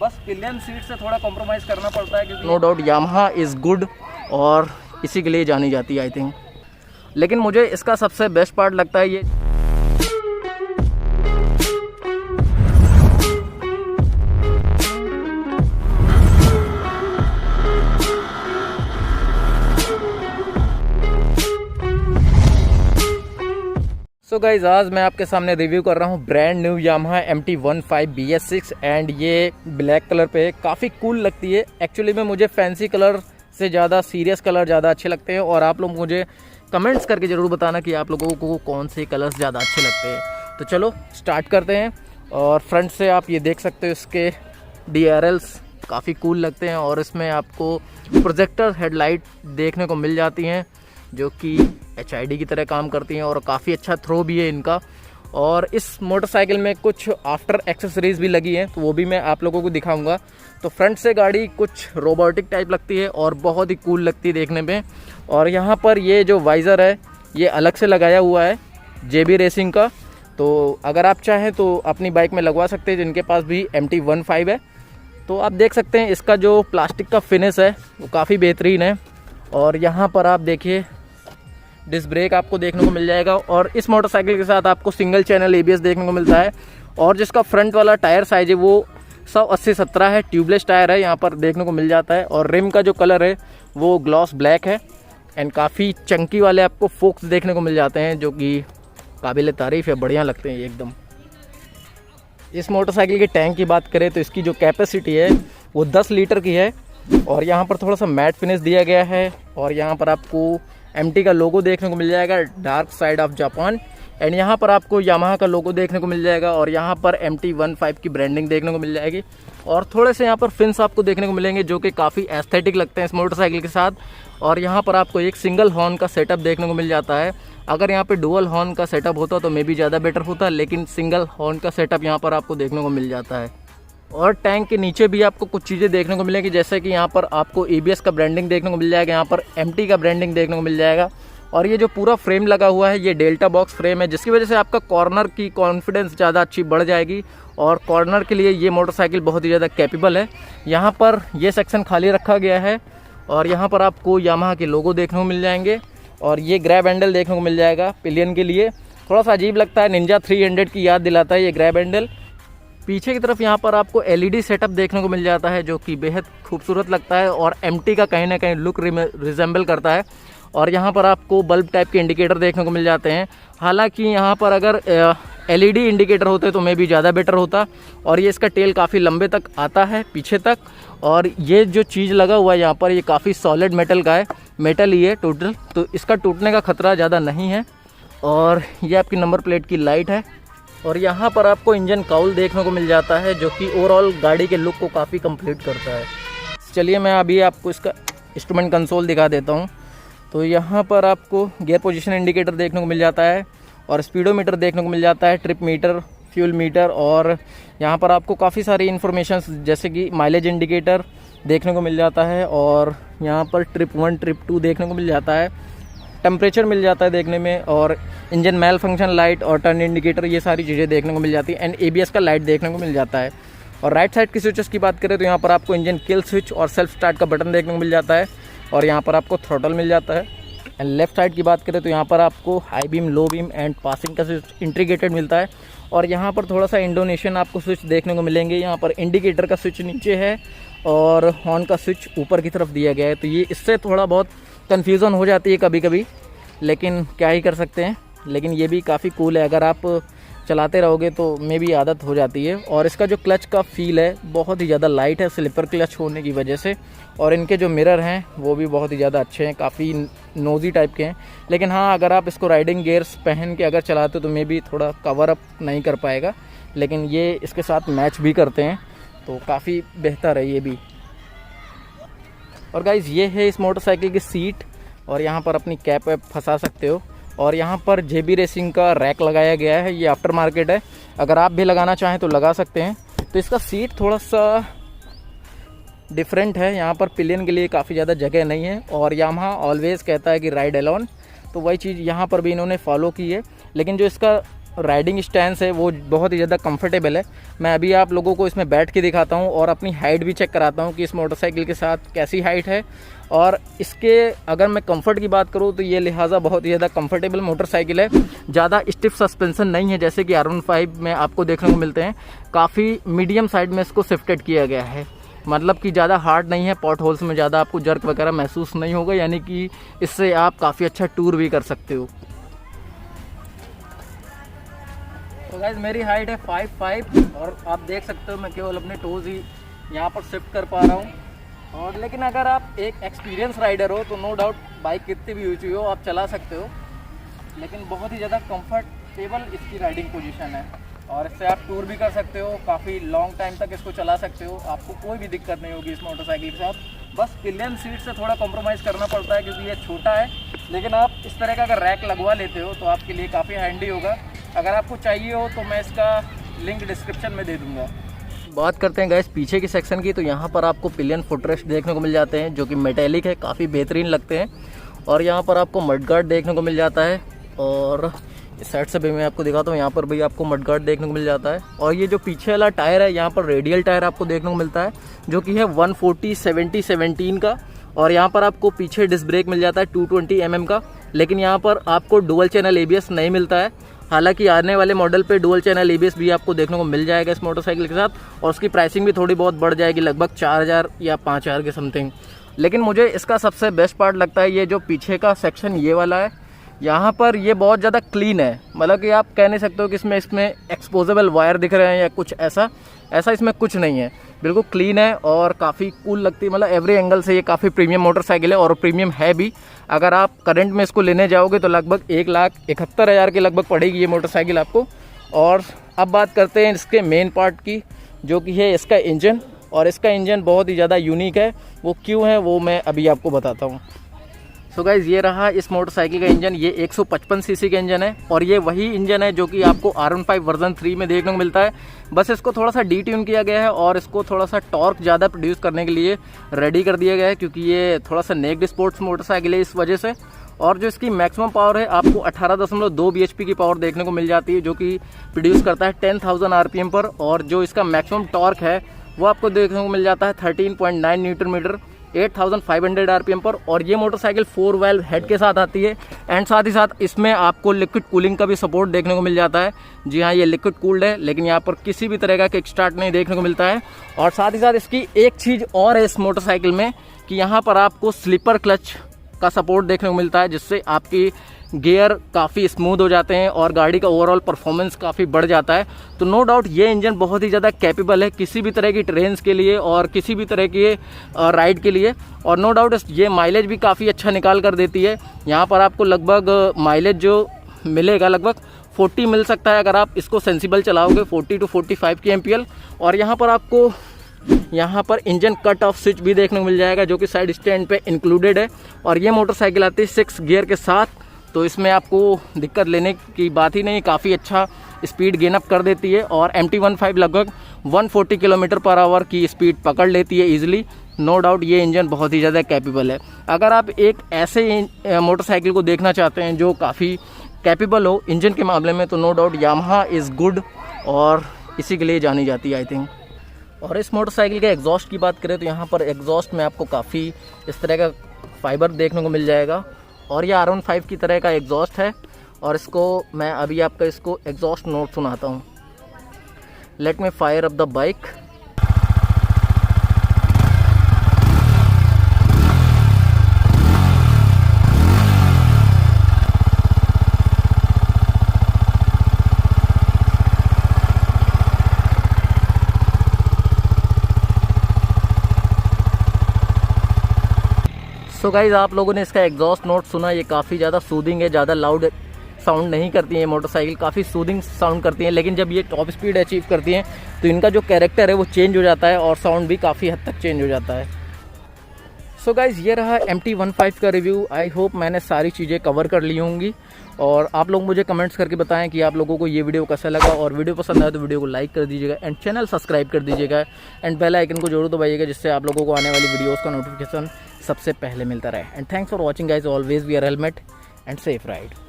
बस pillion seat से थोड़ा कॉम्प्रोमाइज़ करना पड़ता है क्योंकि no doubt Yamaha is good और इसी के लिए जानी जाती है आई थिंक। लेकिन मुझे इसका सबसे बेस्ट पार्ट लगता है ये सो गाइज आज मैं आपके सामने रिव्यू कर रहा हूँ brand new Yamaha MT-15 BS6 and ये ब्लैक कलर पे काफ़ी कूल लगती है। एक्चुअली में मुझे फैंसी कलर से ज़्यादा सीरियस कलर ज़्यादा अच्छे लगते हैं और आप लोग मुझे कमेंट्स करके ज़रूर बताना कि आप लोगों को कौन से कलर्स ज़्यादा अच्छे लगते हैं। तो चलो स्टार्ट करते हैं। और फ्रंट से आप ये देख सकते हो इसके DRLs काफ़ी कूल लगते हैं और इसमें आपको प्रोजेक्टर हेडलाइट देखने को मिल जाती हैं जो कि HID की तरह काम करती हैं और काफ़ी अच्छा थ्रो भी है इनका। और इस मोटरसाइकिल में कुछ आफ्टर एक्सेसरीज़ भी लगी हैं तो वो भी मैं आप लोगों को दिखाऊंगा। तो फ्रंट से गाड़ी कुछ रोबोटिक टाइप लगती है और बहुत ही कूल लगती है देखने में। और यहाँ पर ये जो वाइज़र है ये अलग से लगाया हुआ है JB रेसिंग का, तो अगर आप चाहें तो अपनी बाइक में लगवा सकते हैं जिनके पास भी MT-15 है। तो आप देख सकते हैं इसका जो प्लास्टिक का फिनिश है वो काफ़ी बेहतरीन है। और यहाँ पर आप देखिए डिस्क ब्रेक आपको देखने को मिल जाएगा और इस मोटरसाइकिल के साथ आपको सिंगल चैनल ABS देखने को मिलता है। और जिसका फ्रंट वाला टायर साइज है वो 180/17 है, ट्यूबलेस टायर है यहाँ पर देखने को मिल जाता है। और रिम का जो कलर है वो ग्लॉस ब्लैक है एंड काफ़ी चंकी वाले आपको फोक्स देखने को मिल जाते हैं जो कि काबिल तारीफ़ है, बढ़िया लगते हैं ये एकदम। इस मोटरसाइकिल के टैंक की बात करें तो इसकी जो कैपेसिटी है वो 10 लीटर की है और यहाँ पर थोड़ा सा मैट फिनिश दिया गया है। और यहाँ पर आपको MT का लोगो देखने को मिल जाएगा, dark side of Japan. And यहाँ पर आपको यामाहा का लोगो देखने को मिल जाएगा और यहाँ पर MT-15 की ब्रांडिंग देखने को मिल जाएगी। और थोड़े से यहाँ पर फिन्स आपको देखने को मिलेंगे जो कि काफ़ी एस्थेटिक लगते हैं इस मोटरसाइकिल के साथ। और यहाँ पर आपको एक सिंगल हॉर्न का सेटअप देखने को मिल जाता है। अगर यहाँ पे डुअल हॉर्न का सेटअप होता तो मे बी ज़्यादा बेटर होता, लेकिन सिंगल हॉर्न का सेटअप यहाँ पर आपको देखने को मिल जाता है। और टैंक के नीचे भी आपको कुछ चीज़ें देखने को मिलेंगी जैसे कि यहाँ पर आपको ABS का ब्रांडिंग देखने को मिल जाएगा, यहाँ पर MT का ब्रांडिंग देखने को मिल जाएगा। और ये जो पूरा फ्रेम लगा हुआ है ये डेल्टा बॉक्स फ्रेम है जिसकी वजह से आपका कॉर्नर की कॉन्फिडेंस ज़्यादा अच्छी बढ़ जाएगी और कॉर्नर के लिए ये मोटरसाइकिल बहुत ही ज़्यादा कैपेबल है। यहाँ पर ये सेक्शन खाली रखा गया है और यहाँ पर आपको यामाहा के लोगो देखने को मिल जाएंगे और ये ग्रैब हैंडल देखने को मिल जाएगा पिलियन के लिए। थोड़ा सा अजीब लगता है, निंजा 300 की याद दिलाता है ये ग्रैब हैंडल। पीछे की तरफ यहाँ पर आपको LED सेटअप देखने को मिल जाता है जो कि बेहद खूबसूरत लगता है और MT का कहीं ना कहीं लुक रिजेंबल करता है। और यहाँ पर आपको बल्ब टाइप के इंडिकेटर देखने को मिल जाते हैं। हालांकि यहाँ पर अगर LED इंडिकेटर होते तो मे भी ज़्यादा बेटर होता। और ये इसका टेल काफ़ी लंबे तक आता है पीछे तक। और ये जो चीज़ लगा हुआ है यहाँ पर ये काफ़ी सॉलिड मेटल का है, मेटल ही है टोटल, तो इसका टूटने का खतरा ज़्यादा नहीं है। और ये आपकी नंबर प्लेट की लाइट है। और यहाँ पर आपको इंजन काउल देखने को मिल जाता है जो कि ओवरऑल गाड़ी के लुक को काफ़ी कंप्लीट करता है। चलिए मैं अभी आपको इसका इंस्ट्रूमेंट कंसोल दिखा देता हूँ। तो यहाँ पर आपको गियर पोजीशन इंडिकेटर देखने को मिल जाता है और स्पीडोमीटर देखने को मिल जाता है, ट्रिप मीटर, फ्यूल मीटर। और यहाँ पर आपको काफ़ी सारी इन्फॉर्मेशन जैसे कि माइलेज इंडिकेटर देखने को मिल जाता है और यहाँ पर ट्रिप 1 ट्रिप 2 देखने को मिल जाता है, टेम्परेचर मिल जाता है देखने में और इंजन मेल फंक्शन लाइट और टर्न इंडिकेटर ये सारी चीज़ें देखने को मिल जाती है एंड ABS का लाइट देखने को मिल जाता है। और राइट साइड की स्विचेस की बात करें तो यहाँ पर आपको इंजन किल स्विच और सेल्फ स्टार्ट का बटन देखने को मिल जाता है और यहाँ पर आपको थ्रोटल मिल जाता है। एंड लेफ्ट साइड की बात करें तो यहाँ पर आपको high beam, low beam and passing का स्विच इंटीग्रेटेड मिलता है। और यहाँ पर थोड़ा सा इंडोनेशियन आपको स्विच देखने को मिलेंगे। यहाँ पर इंडिकेटर का स्विच नीचे है और हॉर्न का स्विच ऊपर की तरफ दिया गया है, तो ये इससे थोड़ा बहुत कन्फ्यूज़न हो जाती है कभी कभी, लेकिन क्या ही कर सकते हैं। लेकिन ये भी काफ़ी कूल है, अगर आप चलाते रहोगे तो मे भी आदत हो जाती है। और इसका जो क्लच का फील है बहुत ही ज़्यादा लाइट है स्लिपर क्लच होने की वजह से। और इनके जो मिरर हैं वो भी बहुत ही ज़्यादा अच्छे हैं, काफ़ी नोजी टाइप के हैं। लेकिन हाँ, अगर आप इसको राइडिंग गियर्स पहन के अगर चलाते हो तो मे भी थोड़ा कवर अप नहीं कर पाएगा, लेकिन ये इसके साथ मैच भी करते हैं तो काफ़ी बेहतर है ये भी। और गाइज़ ये है इस मोटरसाइकिल की सीट और यहाँ पर अपनी कैप वैप फंसा सकते हो। और यहाँ पर JB रेसिंग का रैक लगाया गया है, ये आफ्टर मार्केट है, अगर आप भी लगाना चाहें तो लगा सकते हैं। तो इसका सीट थोड़ा सा डिफरेंट है, यहाँ पर पिलियन के लिए काफ़ी ज़्यादा जगह नहीं है और यामाहा ऑलवेज़ कहता है कि राइड अलोन, तो वही चीज़ यहाँ पर भी इन्होंने फॉलो की है। लेकिन जो इसका राइडिंग स्टैंड है वो बहुत ही ज़्यादा कंफर्टेबल है। मैं अभी आप लोगों को इसमें बैठ के दिखाता हूँ और अपनी हाइट भी चेक कराता हूँ कि इस मोटरसाइकिल के साथ कैसी हाइट है। और इसके अगर मैं कंफर्ट की बात करूँ तो ये लिहाजा बहुत ही ज़्यादा कंफर्टेबल मोटरसाइकिल है। ज़्यादा स्टिफ सस्पेंसन नहीं है जैसे कि R15 में आपको देखने को मिलते हैं। काफ़ी मीडियम साइड में इसको शिफ्टेड किया गया है, मतलब कि ज़्यादा हार्ड नहीं है। पॉट होल्स में ज़्यादा आपको जर्क वगैरह महसूस नहीं होगा, यानी कि इससे आप काफ़ी अच्छा टूर भी कर सकते हो। तो गाइस मेरी हाइट है 5'5" और आप देख सकते हो मैं केवल अपने टोज़ ही यहाँ पर शिफ्ट कर पा रहा हूँ। और लेकिन अगर आप एक एक्सपीरियंस राइडर हो तो नो डाउट बाइक कितनी भी ऊँची हो आप चला सकते हो, लेकिन बहुत ही ज़्यादा कंफर्टेबल इसकी राइडिंग पोजीशन है और इससे आप टूर भी कर सकते हो, काफ़ी लॉन्ग टाइम तक इसको चला सकते हो। आपको कोई भी दिक्कत नहीं होगी इस मोटरसाइकिल के साथ। बस पिलियन सीट से थोड़ा कॉम्प्रोमाइज़ करना पड़ता है क्योंकि ये छोटा है, लेकिन आप इस तरह का अगर रैक लगवा लेते हो तो आपके लिए काफ़ी हैंडी होगा। अगर आपको चाहिए हो तो मैं इसका लिंक डिस्क्रिप्शन में दे दूँगा। बात करते हैं गाइस पीछे की सेक्शन की, तो यहाँ पर आपको पिलियन फुटरेस्ट देखने को मिल जाते हैं जो कि मेटेलिक है, काफ़ी बेहतरीन लगते हैं। और यहाँ पर आपको मडगार्ड देखने को मिल जाता है और इस साइड से भी मैं आपको दिखाता हूँ, यहाँ पर भी आपको मडगार्ड देखने को मिल जाता है। और ये जो पीछे वाला टायर है यहाँ पर रेडियल टायर आपको देखने को मिलता है जो कि है 140/70/17 का। और यहाँ पर आपको पीछे डिस्क ब्रेक मिल जाता है 220 mm का, लेकिन यहाँ पर आपको डुअल चैनल ABS नहीं मिलता है। हालांकि आने वाले मॉडल पे डुअल चैनल ABS भी आपको देखने को मिल जाएगा इस मोटरसाइकिल के साथ, और उसकी प्राइसिंग भी थोड़ी बहुत बढ़ जाएगी, लगभग 4000 या 5000 के समथिंग। लेकिन मुझे इसका सबसे बेस्ट पार्ट लगता है ये जो पीछे का सेक्शन ये वाला है। यहाँ पर ये बहुत ज़्यादा क्लीन है, मतलब कि आप कह नहीं सकते हो कि इसमें एक्सपोजेबल वायर दिख रहे हैं या कुछ ऐसा इसमें कुछ नहीं है। बिल्कुल क्लीन है और काफ़ी कूल लगती है, मतलब एवरी एंगल से ये काफ़ी प्रीमियम मोटरसाइकिल है और प्रीमियम है भी। अगर आप करंट में इसको लेने जाओगे तो लगभग 1,71,000 के लगभग पड़ेगी ये मोटरसाइकिल आपको। और अब बात करते हैं इसके मेन पार्ट की, जो कि है इसका इंजन। और इसका इंजन बहुत ही ज़्यादा यूनिक है, वो क्यों है वो मैं अभी आपको बताता हूँ। सो गाइज ये रहा इस मोटरसाइकिल का इंजन। ये 155 सीसी का इंजन है और ये वही इंजन है जो कि आपको R15 वर्जन 3 में देखने को मिलता है। बस इसको थोड़ा सा डी-ट्यून किया गया है और इसको थोड़ा सा टॉर्क ज़्यादा प्रोड्यूस करने के लिए रेडी कर दिया गया है, क्योंकि ये थोड़ा सा नेक्ड स्पोर्ट्स मोटरसाइकिल है इस वजह से। और जो इसकी मैक्सिमम पावर है आपको 18.2 bhp की पावर देखने को मिल जाती है, जो कि प्रोड्यूस करता है 10,000 RPM पर। और जो इसका मैक्सिमम टॉर्क है वो आपको देखने को मिल जाता है 13.9 न्यूटन मीटर 8500 RPM पर। और ये मोटरसाइकिल 4 वाल्व हेड के साथ आती है एंड साथ ही साथ इसमें आपको लिक्विड कूलिंग का भी सपोर्ट देखने को मिल जाता है। जी हाँ, ये लिक्विड कूल्ड है, लेकिन यहाँ पर किसी भी तरह का किक स्टार्ट नहीं देखने को मिलता है। और साथ ही साथ इसकी एक चीज़ और है इस मोटरसाइकिल में कि यहाँ पर आपको स्लीपर क्लच का सपोर्ट देखने को मिलता है, जिससे आपकी गियर काफ़ी स्मूथ हो जाते हैं और गाड़ी का ओवरऑल परफॉर्मेंस काफ़ी बढ़ जाता है। तो नो डाउट ये इंजन बहुत ही ज़्यादा कैपेबल है किसी भी तरह की ट्रेन्स के लिए और किसी भी तरह के राइड के लिए। और नो डाउट ये माइलेज भी काफ़ी अच्छा निकाल कर देती है। यहाँ पर आपको लगभग माइलेज जो मिलेगा लगभग 40 मिल सकता है अगर आप इसको सेंसिबल चलाओगे, 40 to 45 kmpl। और यहाँ पर आपको इंजन कट ऑफ स्विच भी देखने को मिल जाएगा जो कि साइड स्टैंड पे इंक्लूडेड है। और ये मोटरसाइकिल आती है 6 गियर के साथ, तो इसमें आपको दिक्कत लेने की बात ही नहीं, काफ़ी अच्छा स्पीड गेन अप कर देती है। और MT-15 लगभग 140 km/h की स्पीड पकड़ लेती है ईजिली। नो डाउट ये इंजन बहुत ही ज़्यादा कैपेबल है। अगर आप एक ऐसे मोटरसाइकिल को देखना चाहते हैं जो काफ़ी कैपेबल हो इंजन के मामले में, तो no doubt Yamaha is good और इसी के लिए जानी जाती है आई थिंक। और इस मोटरसाइकिल के एग्जॉस्ट की बात करें तो यहाँ पर एग्जॉस्ट में आपको काफ़ी इस तरह का फाइबर देखने को मिल जाएगा और ये R15 की तरह का एग्जॉस्ट है। और इसको मैं अभी आपका इसको एग्जॉस्ट नोट सुनाता हूँ। Let me fire up the bike. So guys आप लोगों ने इसका एग्जॉस्ट नोट सुना, ये काफ़ी ज़्यादा सूदिंग है, ज़्यादा लाउड साउंड नहीं करती है मोटरसाइकिल, काफ़ी सूदिंग साउंड करती है। लेकिन जब ये टॉप स्पीड अचीव करती हैं तो इनका जो कैरेक्टर है वो चेंज हो जाता है और साउंड भी काफ़ी हद तक चेंज हो जाता है। सो गाइज ये रहा MT-15 का रिव्यू। आई होप मैंने सारी चीज़ें कवर कर ली होंगी और आप लोग मुझे कमेंट्स करके बताएं कि आप लोगों को ये वीडियो कैसा लगा। और वीडियो पसंद आए तो वीडियो को लाइक कर दीजिएगा एंड चैनल सब्सक्राइब कर दीजिएगा एंड बेल आइकन को जरूर दबाइएगा, जिससे आप लोगों को आने वाली वीडियोज़ का नोटिफिकेशन सबसे पहले मिलता रहे। And thanks for watching guys, always wear helmet and safe ride.